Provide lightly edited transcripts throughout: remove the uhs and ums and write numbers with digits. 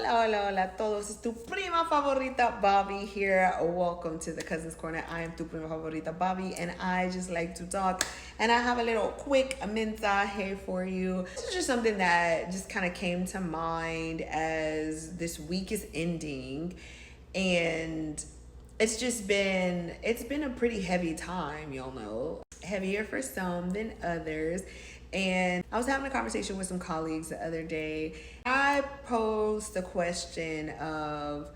Hola, hola, hola a todos. Es tu prima favorita, Bobby here. Welcome to the Cousins Corner. I am tu prima favorita, Bobby, and I just like to talk. And I have a little quick mensaje for you. This is just something that just kind of came to mind as this week is ending. And it's been a pretty heavy time, y'all know. Heavier for some than others. And I was having a conversation with some colleagues the other day. I posed the question of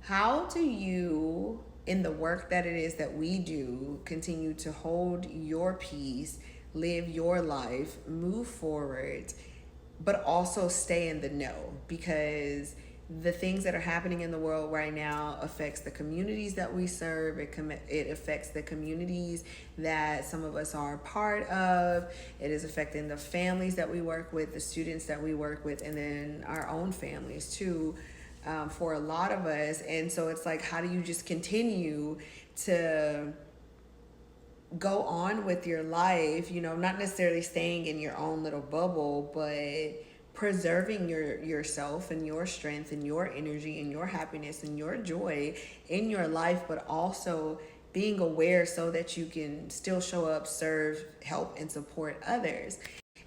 how do you, in the work that it is that we do, continue to hold your peace, live your life, move forward, but also stay in the know, because the things that are happening in the world right now affects the communities that we serve. It affects the communities that some of us are a part of. It is affecting the families that we work with, the students that we work with, and then our own families too, for a lot of us. And so it's like, how do you just continue to go on with your life, not necessarily staying in your own little bubble, but preserving yourself and your strength and your energy and your happiness and your joy in your life, but also being aware so that you can still show up, serve, help, and support others.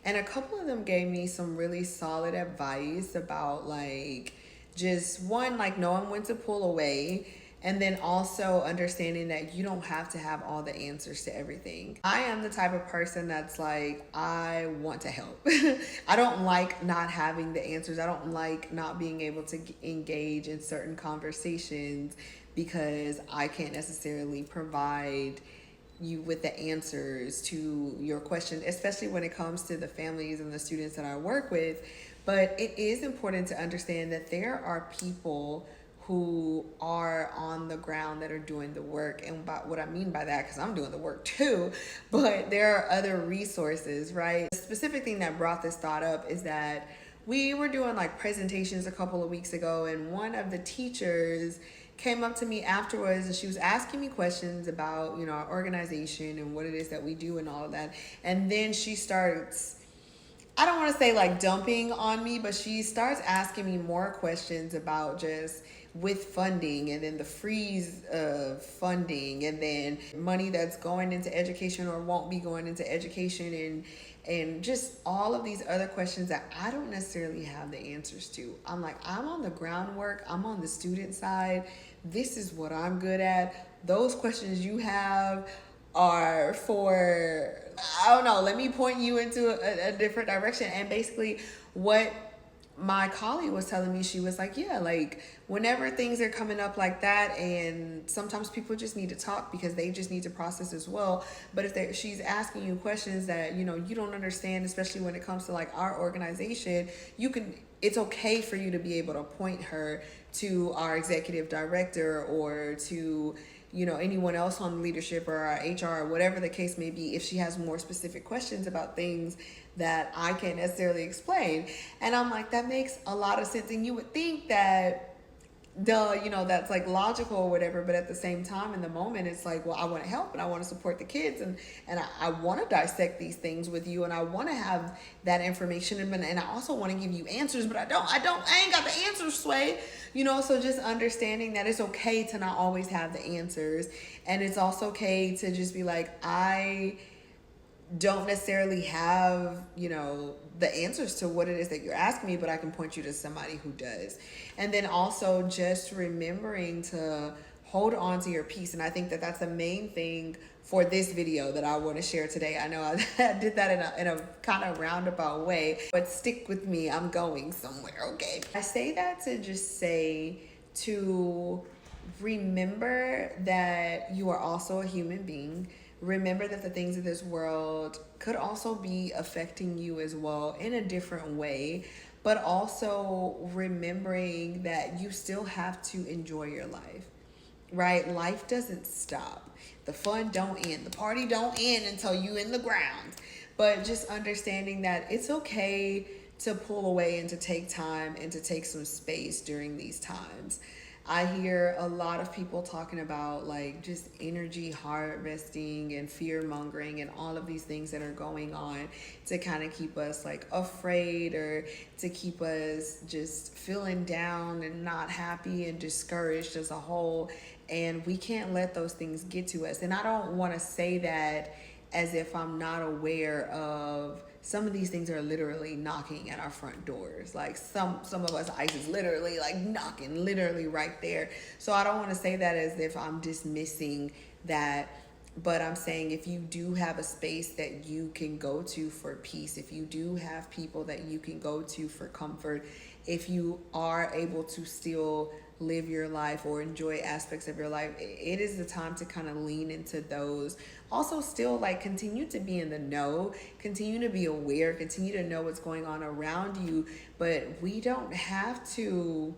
And a couple of them gave me some really solid advice about, like, just one, like knowing when to pull away, and then also understanding that you don't have to have all the answers to everything. I am the type of person that's like, I want to help. I don't like not having the answers. I don't like not being able to engage in certain conversations because I can't necessarily provide you with the answers to your question, especially when it comes to the families and the students that I work with. But it is important to understand that there are people who are on the ground that are doing the work. And by what I mean by that, because I'm doing the work too, but there are other resources, right? The specific thing that brought this thought up is that we were doing like presentations a couple of weeks ago, and one of the teachers came up to me afterwards and she was asking me questions about, our organization and what it is that we do and all of that. And then she starts, I don't want to say like dumping on me, but she starts asking me more questions about just with funding, and then the freeze of funding, and then money that's going into education or won't be going into education, and just all of these other questions that I don't necessarily have the answers to. I'm like, I'm on the groundwork, I'm on the student side. This is what I'm good at. Those questions you have are for, I don't know, let me point you into a different direction. And basically what my colleague was telling me, she was like, yeah, like whenever things are coming up like that, and sometimes people just need to talk because they just need to process as well. But if she's asking you questions that you don't understand, especially when it comes to like our organization, it's okay for you to be able to point her to our executive director or to anyone else on leadership or our HR or whatever the case may be, if she has more specific questions about things that I can't necessarily explain. And I'm like, that makes a lot of sense. And you would think that that's like logical or whatever, but at the same time, in the moment, it's like, well, I want to help and I want to support the kids, and I want to dissect these things with you, and I want to have that information, and I also want to give you answers, but I ain't got the answers, Sway. So just understanding that it's okay to not always have the answers, and it's also okay to just be like, I don't necessarily have, the answers to what it is that you're asking me, but I can point you to somebody who does. And then also just remembering to hold on to your peace. And I think that that's the main thing for this video that I want to share today. I know I did that in a kind of roundabout way, but stick with me. I'm going somewhere, okay? I say that to just say to remember that you are also a human being. Remember that the things of this world could also be affecting you as well in a different way, but also remembering that you still have to enjoy your life, right? Life doesn't stop. The fun don't end. The party don't end until you in the ground. But just understanding that it's okay to pull away and to take time and to take some space during these times. I hear a lot of people talking about like just energy harvesting and fear mongering and all of these things that are going on to kind of keep us like afraid or to keep us just feeling down and not happy and discouraged as a whole. And we can't let those things get to us. And I don't want to say that as if I'm not aware of some of these things are literally knocking at our front doors. Like some of us, ICE is literally like knocking, literally right there. So I don't want to say that as if I'm dismissing that, but I'm saying if you do have a space that you can go to for peace, if you do have people that you can go to for comfort, if you are able to still live your life or enjoy aspects of your life, it is the time to kind of lean into those. Also, still like continue to be in the know, continue to be aware, continue to know what's going on around you, but we don't have to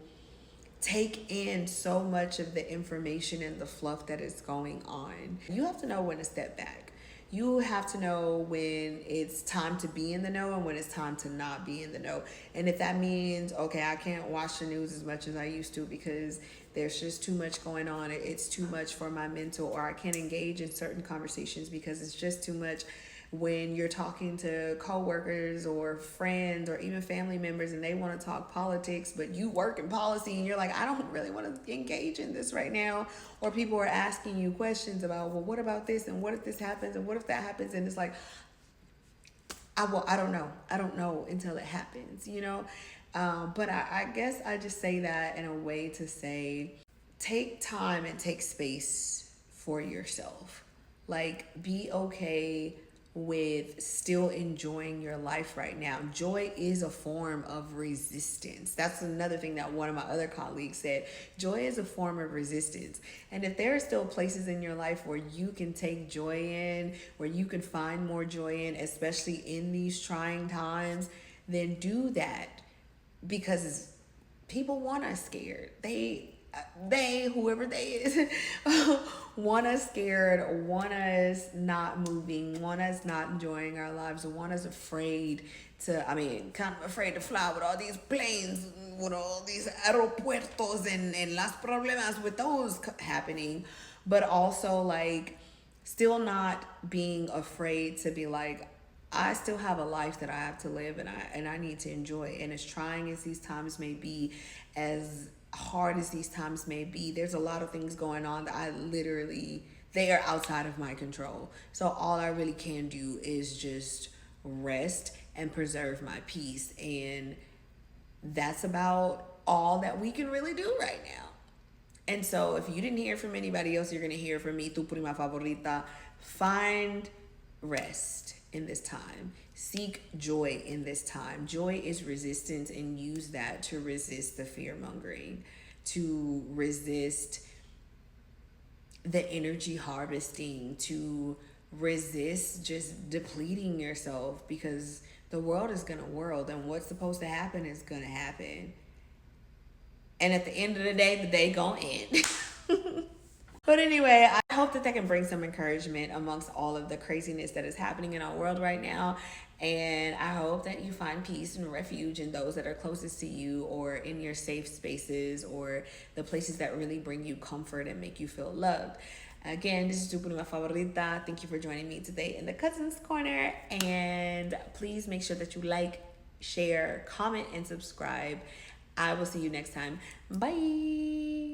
take in so much of the information and the fluff that is going on. You have to know when to step back. You have to know when it's time to be in the know and when it's time to not be in the know. And if that means, okay, I can't watch the news as much as I used to because there's just too much going on, it's too much for my mental, or I can't engage in certain conversations because it's just too much. When you're talking to coworkers or friends or even family members and they want to talk politics, but you work in policy and you're like, I don't really want to engage in this right now. Or people are asking you questions about, well, what about this? And what if this happens? And what if that happens? And it's like, I don't know. I don't know until it happens, you know? But I guess I just say that in a way to say, take time and take space for yourself. Like, be okay with still enjoying your life right now. Joy is a form of resistance. That's another thing that one of my other colleagues said. Joy is a form of resistance. And if there are still places in your life where you can take joy in, where you can find more joy in, especially in these trying times, then do that, because people want us scared. They whoever they is want us scared, want us not moving, want us not enjoying our lives, want us afraid to, I mean, kind of afraid to fly with all these planes, with all these aeropuertos and las problemas with those happening, but also like still not being afraid to be like, I still have a life that I have to live, and I need to enjoy. And as trying as these times may be, as hard as these times may be, there's a lot of things going on that they are outside of my control. So all I really can do is just rest and preserve my peace. And that's about all that we can really do right now. And so if you didn't hear from anybody else, you're going to hear from me, tu prima favorita. Find rest in this time. Seek joy in this time. Joy is resistance, and use that to resist the fear mongering, to resist the energy harvesting, to resist just depleting yourself, because the world is going to whirl, and what's supposed to happen is going to happen. And at the end of the day gonna end. But anyway, I hope that can bring some encouragement amongst all of the craziness that is happening in our world right now. And I hope that you find peace and refuge in those that are closest to you, or in your safe spaces, or the places that really bring you comfort and make you feel loved. Again, this is Tu Prima Favorita. Thank you for joining me today in the Cousins Corner. And please make sure that you like, share, comment, and subscribe. I will see you next time. Bye.